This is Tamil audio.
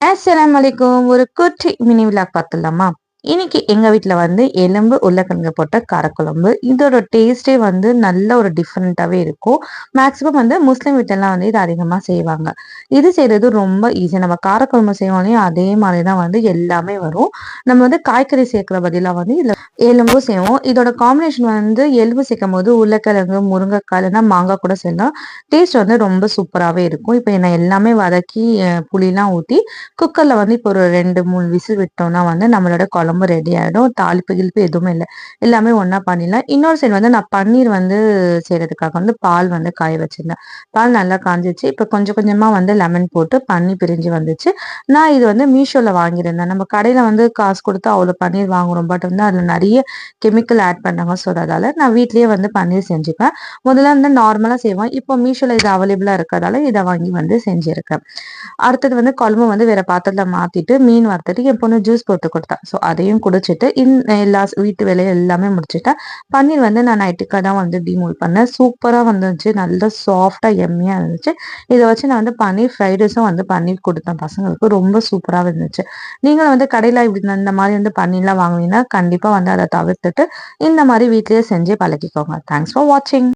அஸ்ஸலாமு அலைக்கும். ஒரு குட்டி மினி விலாக் பார்த்துடலாமா? இன்னைக்கு எங்க வீட்ல வந்து எலும்பு உருளைக்கிழங்கு போட்ட காரக்குழம்பு. இதோட டேஸ்ட்டே வந்து நல்ல ஒரு டிஃப்ரெண்ட்டாவே இருக்கும். மேக்ஸிமம் வந்து முஸ்லீம் வீட்லலாம் வந்து இது அதிகமா செய்வாங்க. இது செய்றது ரொம்ப ஈஸி. நம்ம காரக்குழம்பு செய்வோம் இல்லையா? அதே மாரி தான் வந்து எல்லாமே வரும். நம்ம வந்து காய்கறி சேர்க்கிற பதிலா வந்து இதுல எலும்பும் செய்வோம். இதோட காம்பினேஷன் வந்து எலும்பு சேர்க்கும்போது உருளைக்கிழங்கு, முருங்கைக்காய் இல்லைன்னா மாங்காய் கூட சேர்ந்தா டேஸ்ட் வந்து ரொம்ப சூப்பராவே இருக்கும். இப்ப நான் எல்லாமே வதக்கி புளிலாம் ஊத்தி குக்கர்ல வந்து இப்போ ஒரு 2, 3 விசில் விட்டோம்னா வந்து நம்மளோட குழம்பு ரெடி ஆயிடும். தாளிப்பு கிளிப்பு எதுவுமே இல்ல. எல்லாமே ஒண்ணா பண்ணிடலாம். இன்னொரு சைடு வந்து நான் பன்னீர் வந்து செய்றதுக்காக வந்து பால் வந்து காய வச்சிருந்தேன். பால் நல்லா காஞ்சிச்சு. இப்ப கொஞ்சம் கொஞ்சமா வந்து லெமன் போட்டு பன்னீர் பிரிஞ்சு வந்துச்சு. நான் இது வந்து மீஷோல வாங்கியிருந்தேன். நம்ம கடையில வந்து காசு குடுத்து அவ்வளோ பன்னீர் வாங்குறோம். பட் வந்து அதுல நெறைய கெமிக்கல் ஆட் பண்ணாங்க. ஸோ அதால நான் வீட்லயே வந்து பன்னீர் செஞ்சுப்பேன். முதல்ல வந்து நார்மலா செய்வேன். இப்போ மீஷோல இது அவைலபிளா இருக்கறதால இத வாங்கி வந்து செஞ்சிருக்கேன். அடுத்தது வந்து குழம்பு வந்து வேற பாத்திரத்துல மாத்திட்டு மீன் வறுத்துட்டு என் பொண்ணு ஜூஸ் போட்டு கொடுத்தா. ஸோ அதையும் குடிச்சிட்டு எல்லா வீட்டு வேலையும் எல்லாமே முடிச்சுட்டேன். பன்னீர் வந்து நான் நைட்டுக்காக தான் வந்து டீமோல் பண்ணேன். சூப்பரா வந்துச்சு. நல்லா சாஃப்டா எம்மியா இருந்துச்சு. இதை வச்சு நான் வந்து பன்னீர் ஃப்ரைட் ரைஸும் வந்து பன்னீர் கொடுத்தேன் பசங்களுக்கு. ரொம்ப சூப்பரா இருந்துச்சு. நீங்களும் வந்து கடையில இப்படி இந்த மாதிரி வந்து பன்னீர்லாம் வாங்குவீங்கன்னா கண்டிப்பா வந்து அதை தவிர்த்துட்டு இந்த மாதிரி வீட்லயே செஞ்சு பழகிக்கோங்க. தேங்க்ஸ் ஃபார் வாட்சிங்.